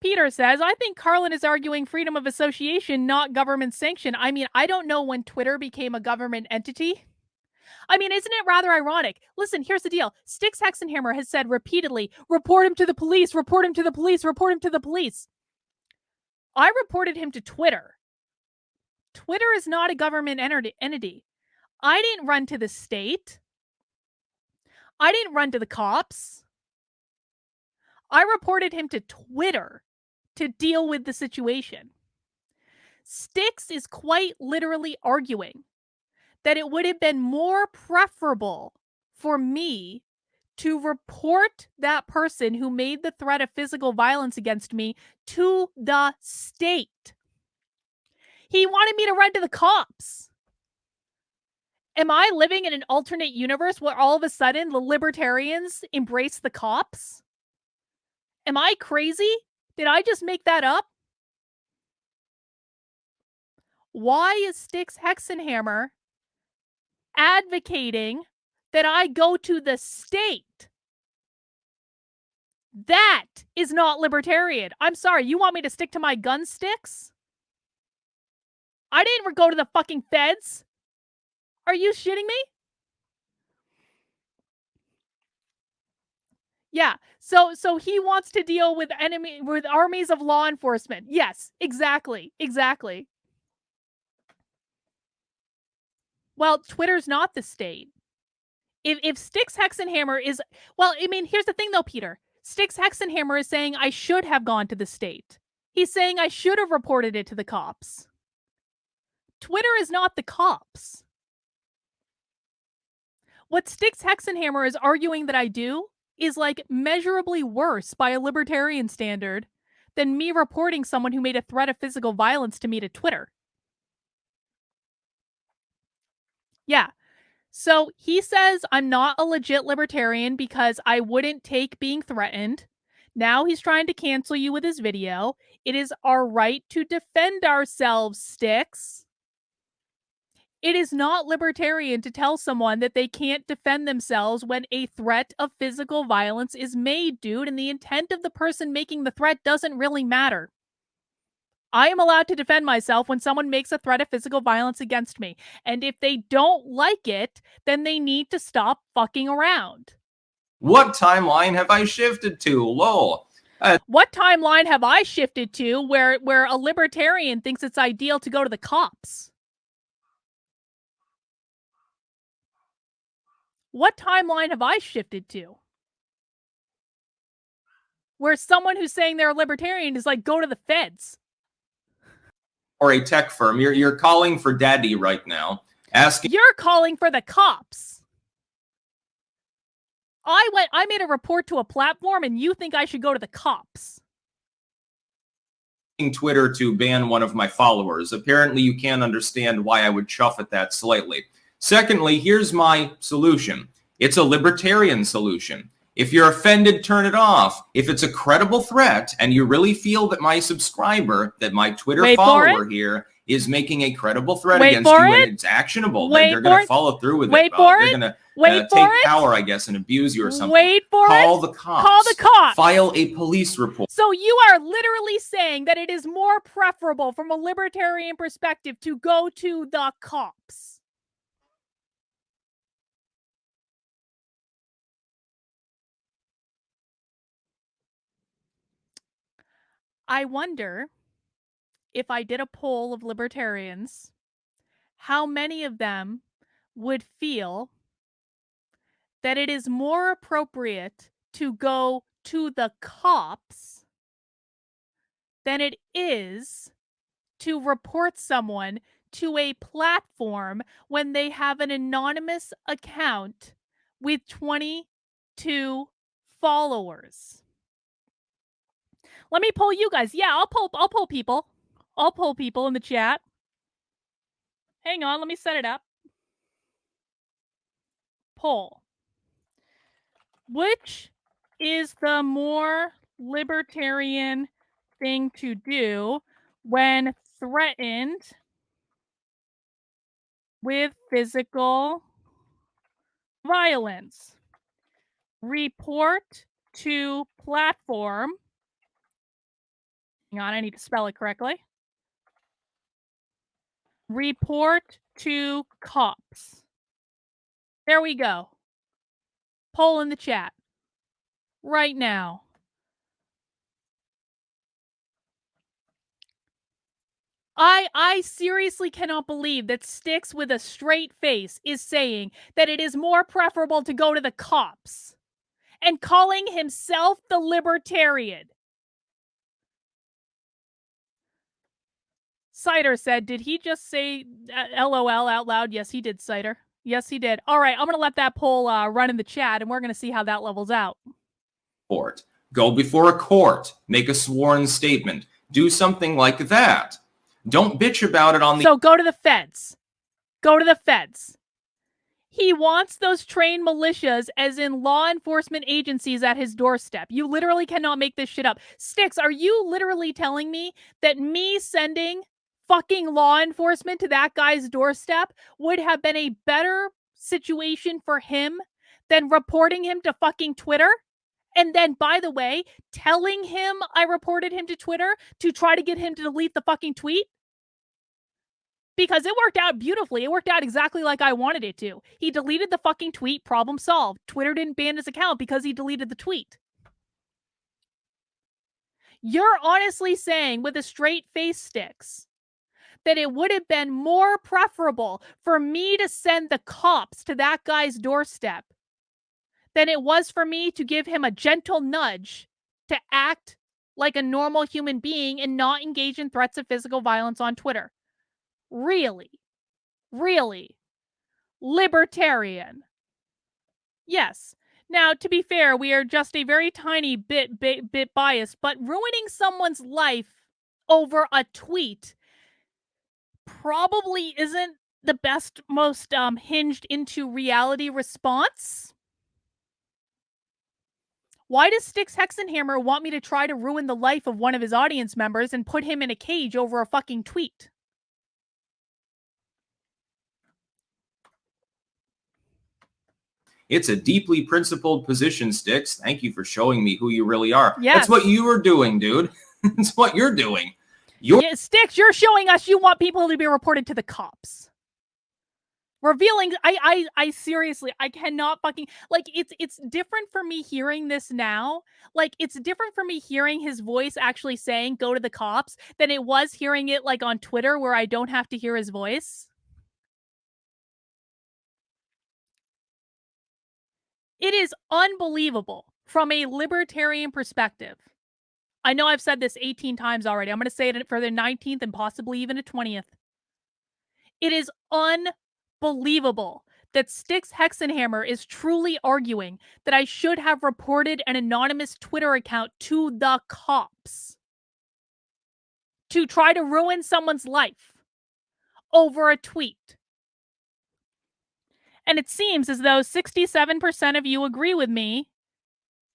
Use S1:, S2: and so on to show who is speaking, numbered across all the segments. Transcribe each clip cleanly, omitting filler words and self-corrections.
S1: Peter says, I think Carlin is arguing freedom of association, not government sanction. I mean, I don't know when Twitter became a government entity. I mean, isn't it rather ironic? Listen, here's the deal. Styx Hexenhammer has said repeatedly, report him to the police, report him to the police, report him to the police. I reported him to Twitter. Twitter is not a government entity. I didn't run to the state. I didn't run to the cops. I reported him to Twitter to deal with the situation. Styx is quite literally arguing that it would have been more preferable for me to report that person who made the threat of physical violence against me to the state. He wanted me to run to the cops. Am I living in an alternate universe where all of a sudden the libertarians embrace the cops? Am I crazy? Did I just make that up? Why is Styx Hexenhammer advocating that I go to the state? That is not libertarian. I'm sorry, you want me to stick to my gun sticks? I didn't go to the fucking feds. Are you shitting me? Yeah. So he wants to deal with armies of law enforcement. Yes, exactly. Exactly. Well, Twitter's not the state. If Styx Hexenhammer is, well, I mean, here's the thing though, Peter. Styx Hexenhammer is saying I should have gone to the state. He's saying I should have reported it to the cops. Twitter is not the cops. What Styx Hexenhammer is arguing that I do is like measurably worse by a libertarian standard than me reporting someone who made a threat of physical violence to me to Twitter. Yeah. So he says I'm not a legit libertarian because I wouldn't take being threatened. Now he's trying to cancel you with his video. It is our right to defend ourselves, Styx. It is not libertarian to tell someone that they can't defend themselves when a threat of physical violence is made, dude, and the intent of the person making the threat doesn't really matter. I am allowed to defend myself when someone makes a threat of physical violence against me. And if they don't like it, then they need to stop fucking around.
S2: What timeline have I shifted to? Lol.
S1: What timeline have I shifted to where a libertarian thinks it's ideal to go to the cops? What timeline have I shifted to? Where someone who's saying they're a libertarian is like, go to the feds.
S2: Or a tech firm. You're calling for daddy right now.
S1: You're calling for the cops. I made a report to a platform and you think I should go to the cops.
S2: Twitter to ban one of my followers. Apparently you can't understand why I would chuff at that slightly. Secondly, here's my solution. It's a libertarian solution. If you're offended, turn it off. If it's a credible threat and you really feel that my subscriber, that my Twitter follower here is making a credible threat against you and it's actionable, then they're going to follow through with it. They're going to take power, I guess, and abuse you or something. Call the cops.
S1: Call the cops.
S2: File a police report.
S1: So you are literally saying that it is more preferable from a libertarian perspective to go to the cops. I wonder if I did a poll of libertarians, how many of them would feel that it is more appropriate to go to the cops than it is to report someone to a platform when they have an anonymous account with 22 followers. Let me poll you guys. Yeah, I'll poll people. I'll poll people in the chat. Hang on, let me set it up. Poll. Which is the more libertarian thing to do when threatened with physical violence? Report to platform Hang on, I need to spell it correctly. Report to cops. There we go. Poll in the chat. Right now. I seriously cannot believe that Styx with a straight face is saying that it is more preferable to go to the cops and calling himself the Libertarian. Cider said, did he just say LOL out loud? Yes, he did, Cider. Yes, he did. All right, I'm going to let that poll run in the chat, and we're going to see how that levels out.
S2: Court. Go before a court. Make a sworn statement. Do something like that. Don't bitch about it on the...
S1: So go to the feds. Go to the feds. He wants those trained militias, as in law enforcement agencies, at his doorstep. You literally cannot make this shit up. Styx, are you literally telling me that me sending fucking law enforcement to that guy's doorstep would have been a better situation for him than reporting him to fucking Twitter? And then, by the way, telling him I reported him to Twitter to try to get him to delete the fucking tweet? Because it worked out beautifully. It worked out exactly like I wanted it to. He deleted the fucking tweet, problem solved. Twitter didn't ban his account because he deleted the tweet. You're honestly saying, with a straight face, Styx, that it would have been more preferable for me to send the cops to that guy's doorstep than it was for me to give him a gentle nudge to act like a normal human being and not engage in threats of physical violence on Twitter. Really? Really? Libertarian? Yes. Now, to be fair, we are just a very tiny bit biased, but ruining someone's life over a tweet probably isn't the best, most hinged into reality response. Why does Styx Hexenhammer want me to try to ruin the life of one of his audience members and put him in a cage over a fucking tweet?
S2: It's a deeply principled position, Styx. Thank you for showing me who you really are.
S1: Yes.
S2: That's what you were doing, dude. That's what you're doing.
S1: Yeah, Styx, you're showing us you want people to be reported to the cops. Revealing, I seriously, I cannot fucking, like, it's different for me hearing this now. Like, it's different for me hearing his voice actually saying, go to the cops, than it was hearing it, like, on Twitter where I don't have to hear his voice. It is unbelievable from a libertarian perspective. I know I've said this 18 times already. I'm going to say it for the 19th and possibly even a 20th. It is unbelievable that Styx Hexenhammer is truly arguing that I should have reported an anonymous Twitter account to the cops to try to ruin someone's life over a tweet. And it seems as though 67% of you agree with me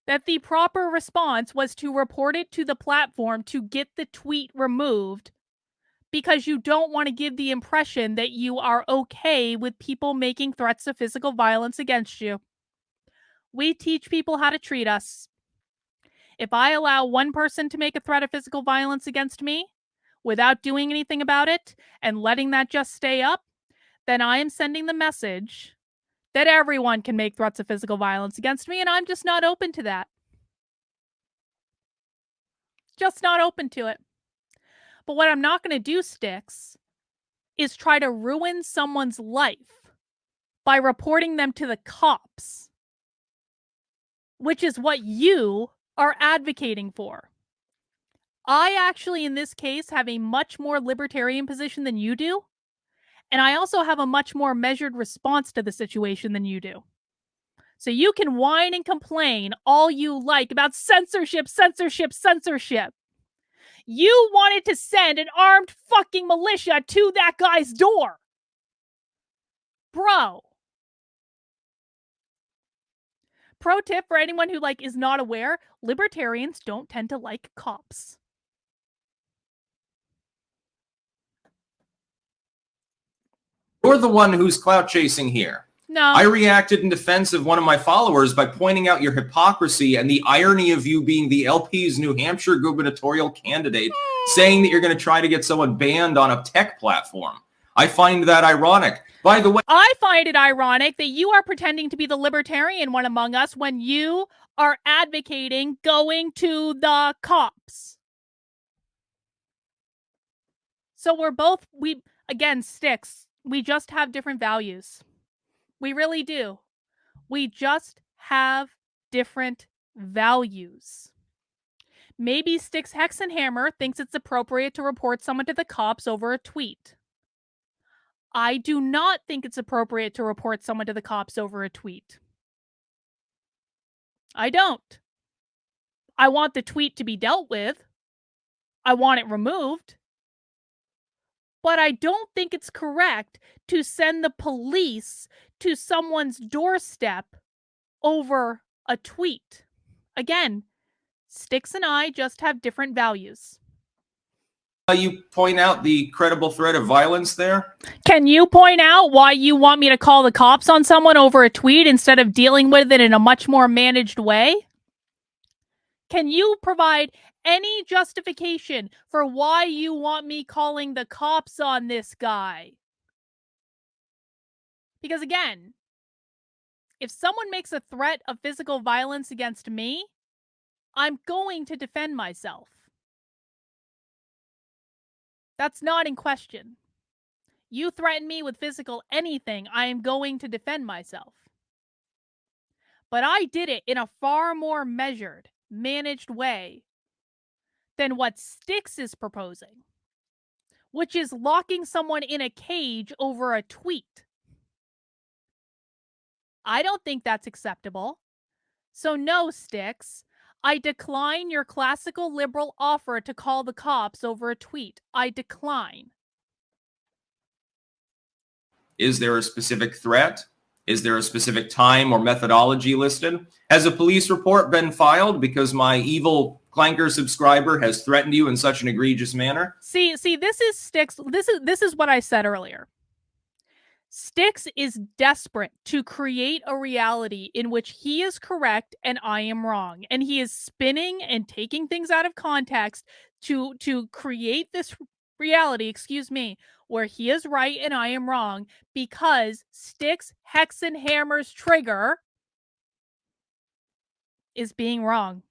S1: that the proper response was to report it to the platform to get the tweet removed, because you don't want to give the impression that you are okay with people making threats of physical violence against you. We teach people how to treat us. If I allow one person to make a threat of physical violence against me without doing anything about it and letting that just stay up, then I am sending the message that everyone can make threats of physical violence against me, and I'm just not open to that. Just not open to it. But what I'm not going to do, Styx, is try to ruin someone's life by reporting them to the cops, which is what you are advocating for. I actually, in this case, have a much more libertarian position than you do. And I also have a much more measured response to the situation than you do. So you can whine and complain all you like about censorship, censorship, censorship. You wanted to send an armed fucking militia to that guy's door. Bro. Pro tip for anyone who, like, is not aware, libertarians don't tend to like cops.
S2: You're the one who's clout chasing here.
S1: No.
S2: I reacted in defense of one of my followers by pointing out your hypocrisy and the irony of you being the LP's New Hampshire gubernatorial candidate, saying that you're going to try to get someone banned on a tech platform. I find that ironic. By the way,
S1: I find it ironic that you are pretending to be the libertarian one among us when you are advocating going to the cops. So again, Styx, we just have different values. We really do. We just have different values. Maybe Styx Hexenhammer thinks it's appropriate to report someone to the cops over a tweet. I do not think it's appropriate to report someone to the cops over a tweet. I don't. I want the tweet to be dealt with. I want it removed. But I don't think it's correct to send the police to someone's doorstep over a tweet. Again, Styx and I just have different values.
S2: You point out the credible threat of violence there?
S1: Can you point out why you want me to call the cops on someone over a tweet instead of dealing with it in a much more managed way? Can you provide any justification for why you want me calling the cops on this guy? Because again, if someone makes a threat of physical violence against me, I'm going to defend myself. That's not in question. You threaten me with physical anything, I am going to defend myself. But I did it in a far more measured, managed way than what Styx is proposing, which is locking someone in a cage over a tweet. I don't think that's acceptable. So no, Styx, I decline your classical liberal offer to call the cops over a tweet. I decline.
S2: Is there a specific threat? Is there a specific time or methodology listed? Has a police report been filed because my evil Clanker subscriber has threatened you in such an egregious manner?
S1: See, this is Styx. This is what I said earlier. Styx is desperate to create a reality in which he is correct and I am wrong. And he is spinning and taking things out of context to create this reality, where he is right and I am wrong, because Styx Hexenhammer's trigger is being wrong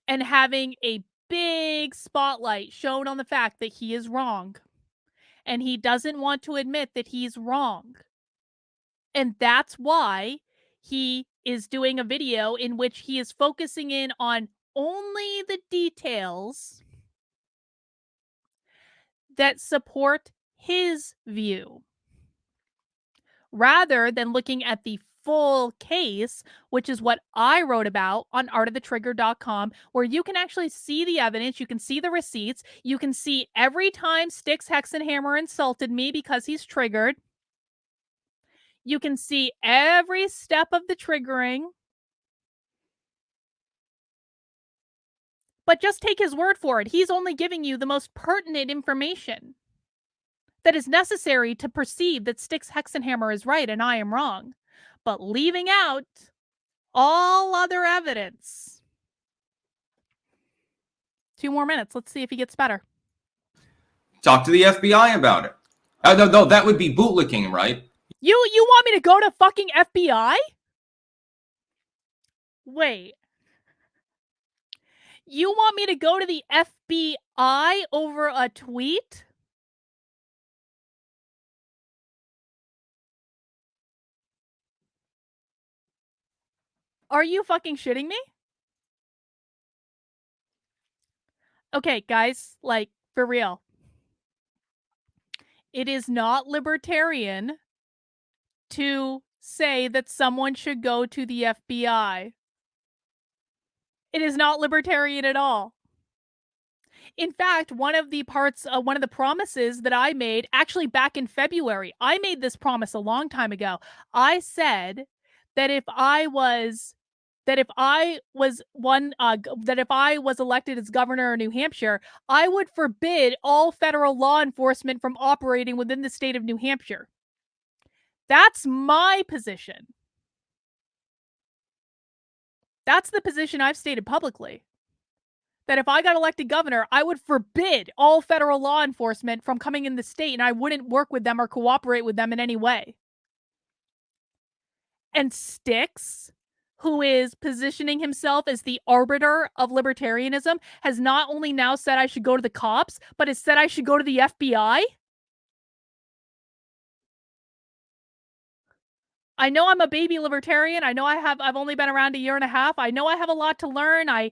S1: and having a big spotlight shown on the fact that he is wrong. And he doesn't want to admit that he's wrong. And that's why he is doing a video in which he is focusing in on only the details that support his view, rather than looking at the full case, which is what I wrote about on artofthetrigger.com, where you can actually see the evidence, you can see the receipts, you can see every time Styx Hexenhammer insulted me because he's triggered. You can see every step of the triggering. But just take his word for it. He's only giving you the most pertinent information that is necessary to perceive that Styx Hexenhammer is right and I am wrong, but leaving out all other evidence. 2 more minutes. Let's see if he gets better.
S2: Talk to the FBI about it. No, that would be bootlicking, right?
S1: You want me to go to fucking FBI? Wait. You want me to go to the FBI over a tweet? Are you fucking shitting me? Okay, guys, like, for real. It is not libertarian to say that someone should go to the FBI. It is not libertarian at all. In fact, one of the promises that I made, actually back in February, I made this promise a long time ago. I said that if I was elected as governor of New Hampshire, I would forbid all federal law enforcement from operating within the state of New Hampshire. That's my position. That's the position I've stated publicly. That if I got elected governor, I would forbid all federal law enforcement from coming in the state, and I wouldn't work with them or cooperate with them in any way. And Styx, who is positioning himself as the arbiter of libertarianism, has not only now said I should go to the cops, but has said I should go to the FBI. I know I'm a baby libertarian. I know I've only been around a year and a half. I know I have a lot to learn. I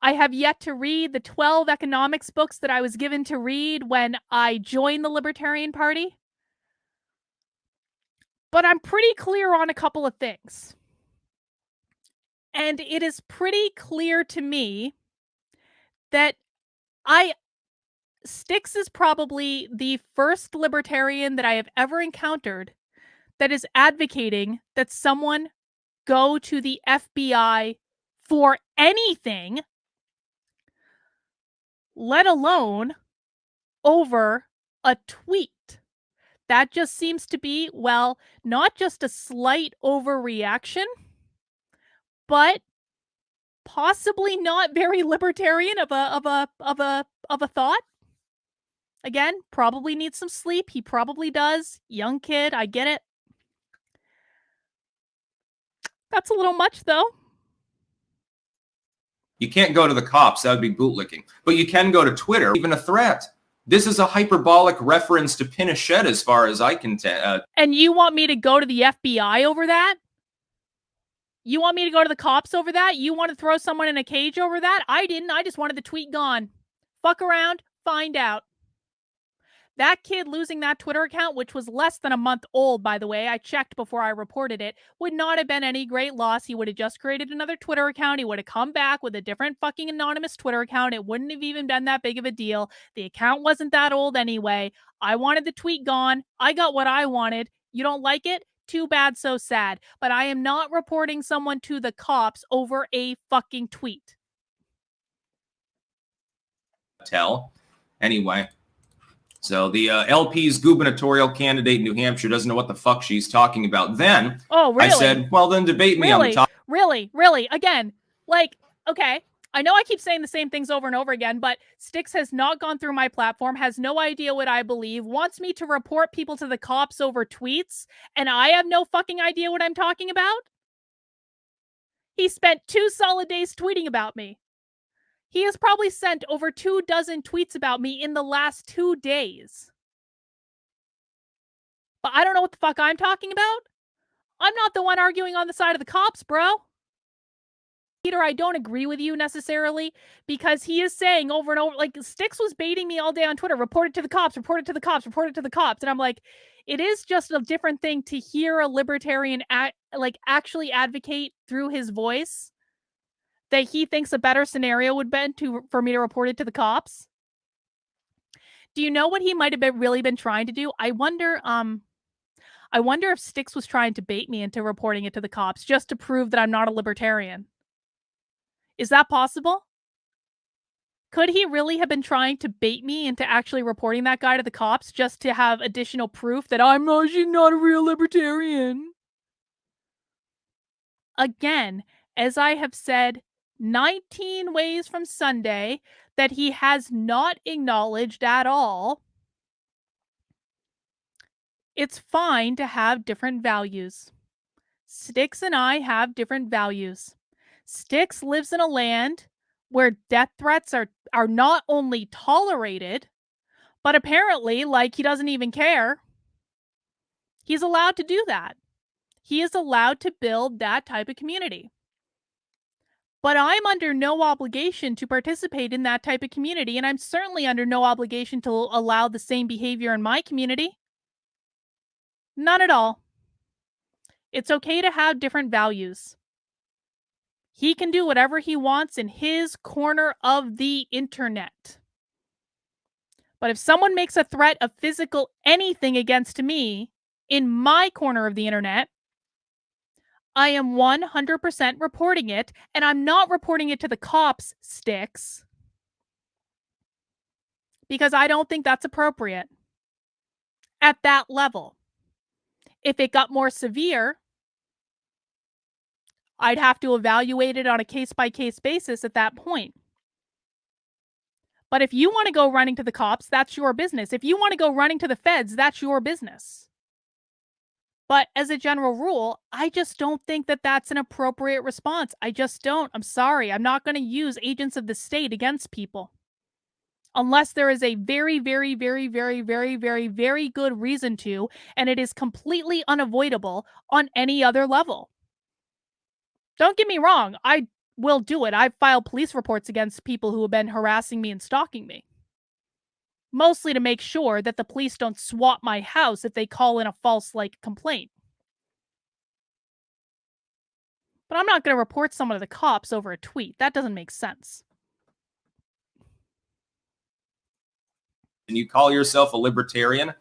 S1: have yet to read the 12 economics books that I was given to read when I joined the Libertarian Party. But I'm pretty clear on a couple of things. And it is pretty clear to me that Styx is probably the first libertarian that I have ever encountered that is advocating that someone go to the FBI for anything, let alone over a tweet. That just seems to be, well, not just a slight overreaction, but possibly not very libertarian of a thought. Again, probably needs some sleep. He probably does. Young kid, I get it. That's a little much, though.
S2: You can't go to the cops. That would be bootlicking. But you can go to Twitter, even a threat. This is a hyperbolic reference to Pinochet as far as I can tell.
S1: And you want me to go to the FBI over that? You want me to go to the cops over that? You want to throw someone in a cage over that? I didn't. I just wanted the tweet gone. Fuck around, find out. That kid losing that Twitter account, which was less than a month old, by the way, I checked before I reported it, would not have been any great loss. He would have just created another Twitter account. He would have come back with a different fucking anonymous Twitter account. It wouldn't have even been that big of a deal. The account wasn't that old anyway. I wanted the tweet gone. I got what I wanted. You don't like it? Too bad, so sad. But I am not reporting someone to the cops over a fucking tweet.
S2: Anyway. So the LP's gubernatorial candidate in New Hampshire doesn't know what the fuck she's talking about. Then
S1: really?
S2: I said, well, then debate me on the topic.
S1: Really? Again, like, okay, I know I keep saying the same things over and over again, but Styx has not gone through my platform, has no idea what I believe, wants me to report people to the cops over tweets, and I have no fucking idea what I'm talking about? He spent 2 solid days tweeting about me. He has probably sent over 24 tweets about me in the last 2 days. But I don't know what the fuck I'm talking about. I'm not the one arguing on the side of the cops, bro. Peter, I don't agree with you necessarily, because he is saying over and over, like, Styx was baiting me all day on Twitter, report it to the cops, report it to the cops, report it to the cops. And I'm like, it is just a different thing to hear a libertarian actually advocate through his voice that he thinks a better scenario would be for me to report it to the cops. Do you know what he might have really been trying to do? I wonder if Styx was trying to bait me into reporting it to the cops just to prove that I'm not a libertarian. Is that possible? Could he really have been trying to bait me into actually reporting that guy to the cops just to have additional proof that I'm actually not a real libertarian? Again, as I have said 19 ways from Sunday, that he has not acknowledged at all, it's fine to have different values. Styx and I have different values. Styx lives in a land where death threats are not only tolerated, but apparently, like, he doesn't even care. He's allowed to do that. He is allowed to build that type of community. But I'm under no obligation to participate in that type of community, and I'm certainly under no obligation to allow the same behavior in my community. None at all. It's okay to have different values. He can do whatever he wants in his corner of the internet. But if someone makes a threat of physical anything against me in my corner of the internet, I am 100% reporting it, and I'm not reporting it to the cops, Styx, because I don't think that's appropriate at that level. If it got more severe, I'd have to evaluate it on a case-by-case basis at that point. But if you want to go running to the cops, that's your business. If you want to go running to the feds, that's your business. But as a general rule, I just don't think that that's an appropriate response. I just don't. I'm sorry. I'm not going to use agents of the state against people unless there is a very, very, very, very, very, very, very good reason to, and it is completely unavoidable on any other level. Don't get me wrong. I will do it. I've filed police reports against people who have been harassing me and stalking me. Mostly to make sure that the police don't swap my house if they call in a false, complaint. But I'm not going to report someone to the cops over a tweet. That doesn't make sense.
S2: And you call yourself a libertarian?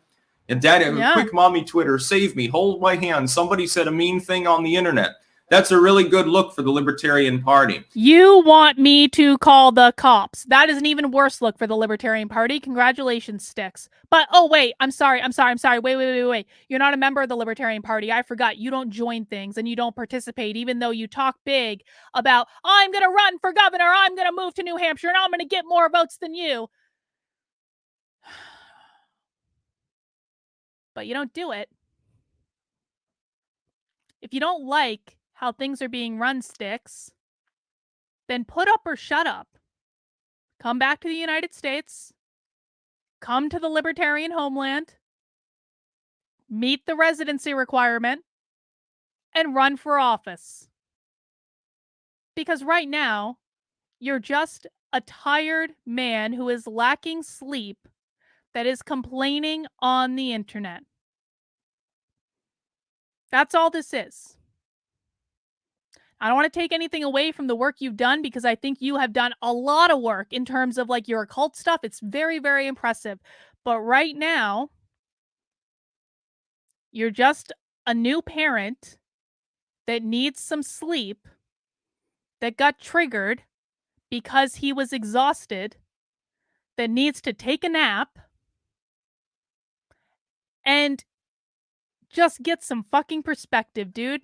S2: And Dad, quick mommy Twitter, save me, hold my hand. Somebody said a mean thing on the internet. That's a really good look for the Libertarian Party. You want me to call the cops. That is an even worse look for the Libertarian Party. Congratulations, Styx. But, oh, wait, I'm sorry. Wait. You're not a member of the Libertarian Party. I forgot. You don't join things and you don't participate, even though you talk big about, I'm going to run for governor, I'm going to move to New Hampshire, and I'm going to get more votes than you. But you don't do it. If you don't like how things are being run, Styx, then put up or shut up. Come back to the United States. Come to the Libertarian homeland. Meet the residency requirement. And run for office. Because right now, you're just a tired man who is lacking sleep that is complaining on the internet. That's all this is. I don't want to take anything away from the work you've done because I think you have done a lot of work in terms of your occult stuff. It's very, very impressive. But right now, you're just a new parent that needs some sleep, that got triggered because he was exhausted, that needs to take a nap, and just get some fucking perspective, dude.